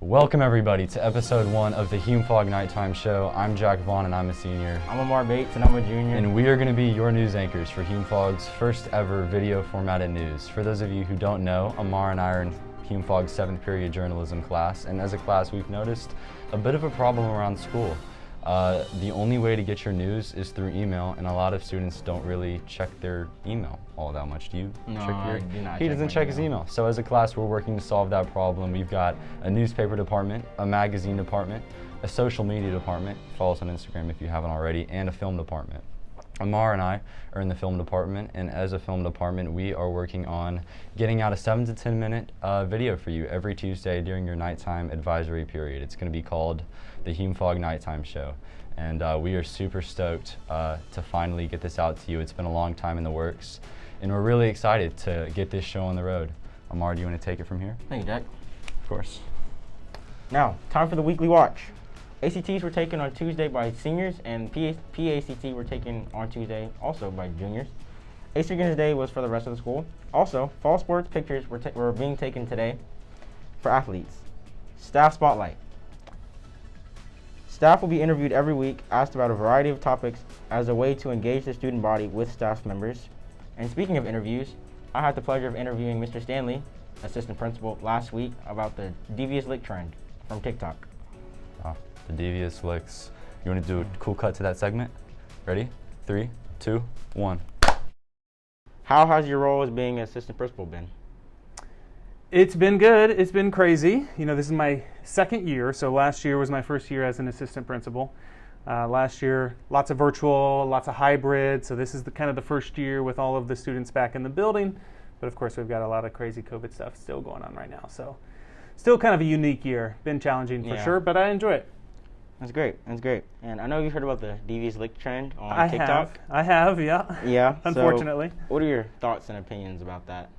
Welcome everybody to episode 1 of the Hume-Fogg Night Time Show. I'm Jack Vaughn and I'm a senior. I'm Amar Bates and I'm a junior. And we are going to be your news anchors for Hume-Fogg's first ever video formatted news. For those of you who don't know, Amar and I are in Hume-Fogg's 7th period journalism class, and as a class we've noticed a bit of a problem around school. The only way to get your news is through email, and a lot of students don't really check their email all that much. Do you No, check your I do not He doesn't check his email. So as a class, we're working to solve that problem. We've got a newspaper department, a magazine department, a social media department, follow us on Instagram if you haven't already, and a film department. Amar and I are in the film department, and as a film department, we are working on getting out a 7 to 10 minute video for you every Tuesday during your nighttime advisory period. It's going to be called the Hume-Fogg Night Time Show, and we are super stoked to finally get this out to you. It's been a long time in the works, and we're really excited to get this show on the road. Amar, do you want to take it from here? Thank you, Jack. Of course. Now, time for the weekly watch. ACTs were taken on Tuesday by seniors, and PACT were taken on Tuesday also by juniors. Asynchronous day was for the rest of the school. Also, fall sports pictures were being taken today for athletes. Staff spotlight. Staff will be interviewed every week, asked about a variety of topics as a way to engage the student body with staff members. And speaking of interviews, I had the pleasure of interviewing Mr. Stanley, assistant principal, last week about the Devious Lick trend from TikTok. Wow, the Devious Licks. You want to do a cool cut to that segment? Ready? 3, 2, 1. How has your role as being an assistant principal been? It's been good. It's been crazy. You know, this is my second year, so last year was my first year as an assistant principal. Last year, lots of virtual, lots of hybrid, so this is kind of the first year with all of the students back in the building. But of course, we've got a lot of crazy COVID stuff still going on right now. So still kind of a unique year. Been challenging for sure, but I enjoy it. That's great. That's great. And I know you've heard about the Devious Lick trend on TikTok. I have, yeah. Yeah. Unfortunately. So what are your thoughts and opinions about that?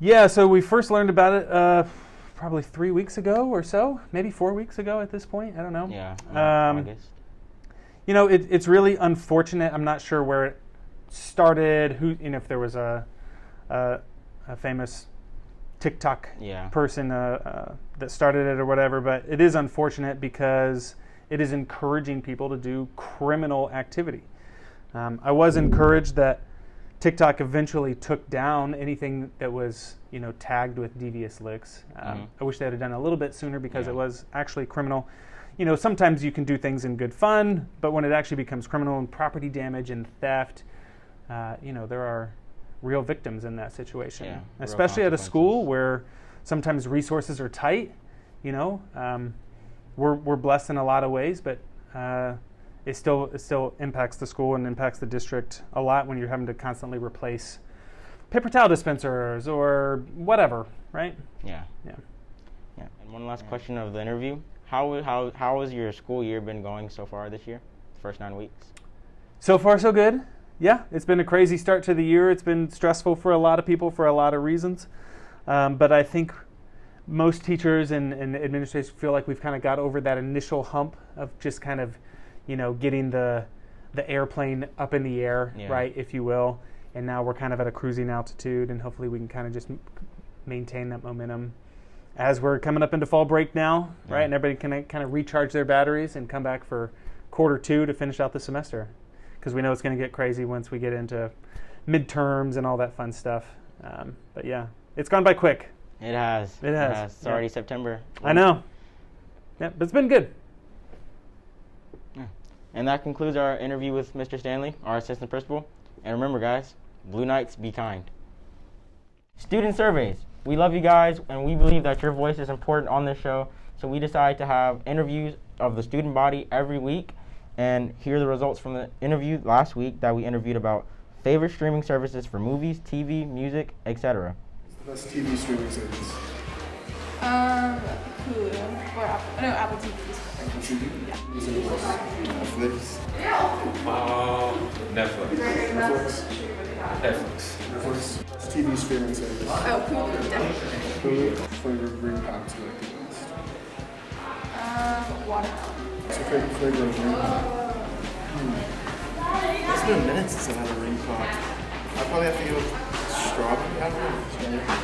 Yeah, so we first learned about it probably 3 weeks ago or so, maybe 4 weeks ago at this point. I don't know. Yeah, August. You know, it's really unfortunate. I'm not sure where it started. If there was a famous TikTok person that started it or whatever, but it is unfortunate because it is encouraging people to do criminal activity. I was encouraged that TikTok eventually took down anything that was, tagged with devious licks. I wish they had done a little bit sooner because it was actually criminal. You know, sometimes you can do things in good fun, but when it actually becomes criminal and property damage and theft, there are real victims in that situation. Especially at a school where sometimes resources are tight. We're blessed in a lot of ways, but it still impacts the school and impacts the district a lot when you're having to constantly replace paper towel dispensers or whatever, right? Yeah. And one last question of the interview: How has your school year been going so far this year? The first 9 weeks. So far, so good. Yeah, it's been a crazy start to the year. It's been stressful for a lot of people for a lot of reasons, but I think most teachers and administrators feel like we've kind of got over that initial hump of just kind of getting the airplane up in the air, right, if you will. And now we're kind of at a cruising altitude, and hopefully we can kind of just maintain that momentum as we're coming up into fall break now, right? And everybody can kind of recharge their batteries and come back for quarter 2 to finish out the semester, because we know it's going to get crazy once we get into midterms and all that fun stuff. But yeah, it's gone by quick. It has. It's already September. I know. Yeah, but it's been good. And that concludes our interview with Mr. Stanley, our assistant principal. And remember, guys, Blue Knights, be kind. Student surveys. We love you guys, and we believe that your voice is important on this show. So we decided to have interviews of the student body every week. And here are the results from the interview last week that we interviewed about favorite streaming services for movies, TV, music, etc. What's the best TV streaming service? Hulu or Apple TV. Apple TV? Yeah. Netflix? Netflix. Best TV streaming service? Oh, Hulu, definitely. Hulu? Flavor of green pop do you like the best? Watermelon. What's your favorite flavor of green pop? It's been minutes since I had a green pop. I'd probably have to go with strawberry.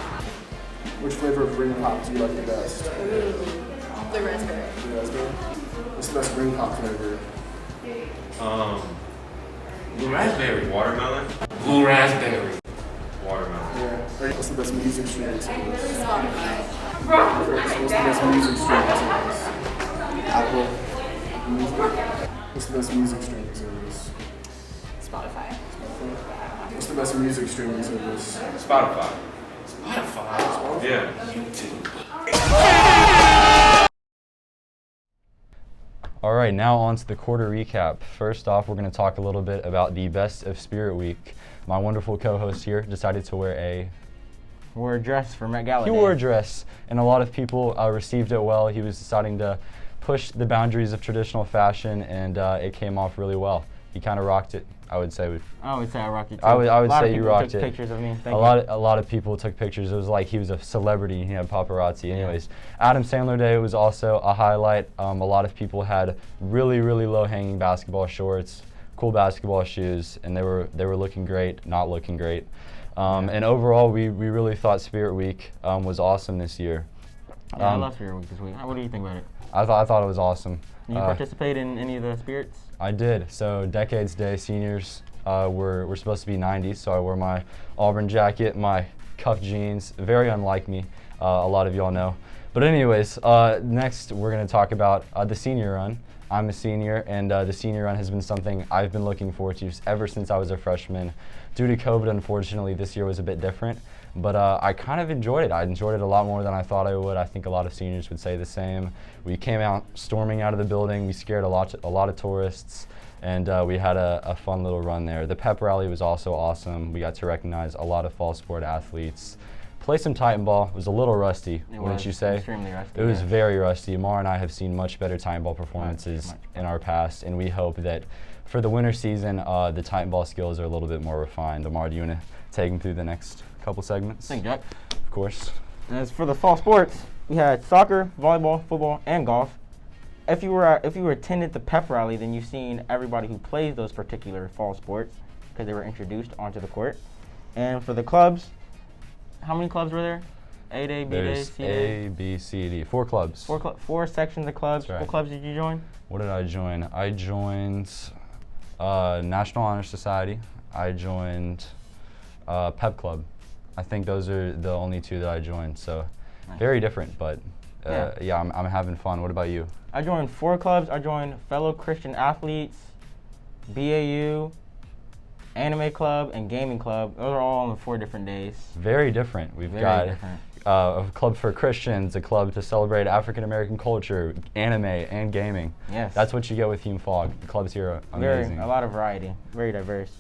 Which flavor of green pop do you like the best? Blue raspberry. Blue raspberry. What's the best green pop flavor? Blue raspberry. Watermelon. Blue raspberry. Watermelon. Yeah. What's the best music streaming service? Spotify. What's the best music streaming service? Apple Music. What's the best music streaming service? Spotify. What's the best music streaming service? Spotify. Spotify. Yeah. YouTube. All right, now on to the quarter recap. First off, we're going to talk a little bit about the best of Spirit Week. My wonderful co-host here decided to wear a dress for Met Gala. He wore a dress, and a lot of people received it well. He was deciding to push the boundaries of traditional fashion, and it came off really well. He kind of rocked it, I would say. I would say I rocked it too. I would say you rocked it. Pictures of me. A lot of people took pictures. It was like he was a celebrity. He had paparazzi. Anyways, Adam Sandler Day was also a highlight. A lot of people had really low-hanging basketball shorts, cool basketball shoes, and they were looking great, not looking great. And overall, we really thought Spirit Week was awesome this year. Yeah, I love Spirit Week this week. What do you think about it? I thought it was awesome. Did you participate in any of the spirits? I did. So Decades Day seniors were supposed to be 90s, so I wore my Auburn jacket, my cuff jeans. Very unlike me, a lot of y'all know. But anyways, next we're going to talk about the senior run. I'm a senior, and the senior run has been something I've been looking forward to ever since I was a freshman. Due to COVID, unfortunately, this year was a bit different, but I kind of enjoyed it. I enjoyed it a lot more than I thought I would. I think a lot of seniors would say the same. We came out storming out of the building. We scared a lot of tourists, and we had a fun little run there. The pep rally was also awesome. We got to recognize a lot of fall sport athletes. Play some Titan ball. It was a little rusty, wouldn't you say? Extremely rusty. It was very rusty. Amar and I have seen much better Titan ball performances in our past, and we hope that for the winter season, the Titan ball skills are a little bit more refined. Amar, do you want to take them through the next couple segments? Thank you, Jack. Of course. As for the fall sports, we had soccer, volleyball, football, and golf. If you attended the pep rally, then you've seen everybody who plays those particular fall sports because they were introduced onto the court. And for the clubs, how many clubs were there? A Day, B Day, C Day? A, B, C, D. 4 clubs. Four sections of clubs. That's right. What clubs did you join? What did I join? I joined National Honor Society. I joined Pep Club. I think those are the only 2 that I joined. So nice. Very different, but yeah, I'm having fun. What about you? I joined 4 clubs. I joined Fellow Christian Athletes, BAU, Anime Club, and Gaming Club. Those are all on the 4 different days. Very different. We've got a club for Christians, a club to celebrate African American culture, anime, and gaming. Yes. That's what you get with Hume-Fogg. The clubs here are amazing. A lot of variety. Very diverse.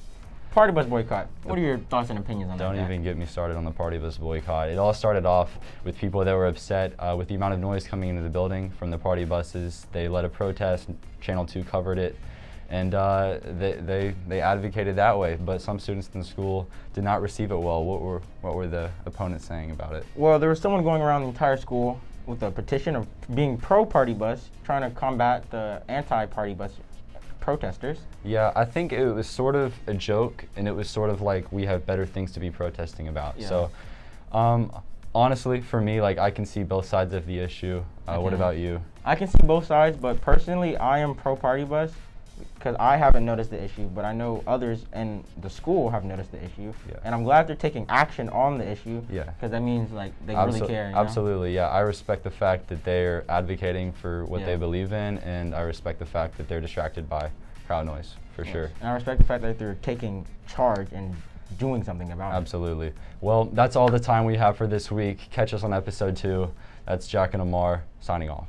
Party bus boycott. What are your thoughts and opinions on that? Don't even get me started on the party bus boycott. It all started off with people that were upset with the amount of noise coming into the building from the party buses. They led a protest. Channel 2 covered it. And they advocated that way, but some students in the school did not receive it well. What were the opponents saying about it? Well, there was someone going around the entire school with a petition of being pro-party bus, trying to combat the anti-party bus protesters. Yeah, I think it was sort of a joke, and it was sort of like we have better things to be protesting about. Yeah. So, honestly, for me, like I can see both sides of the issue. What about you? I can see both sides, but personally, I am pro-party bus. Because I haven't noticed the issue, but I know others in the school have noticed the issue. Yeah. And I'm glad they're taking action on the issue. Yeah. Because that means like they really care. Absolutely, yeah. I respect the fact that they're advocating for what they believe in, and I respect the fact that they're distracted by crowd noise, for sure. And I respect the fact that they're taking charge and doing something about it. Absolutely. Well, that's all the time we have for this week. Catch us on episode 2. That's Jack and Amar signing off.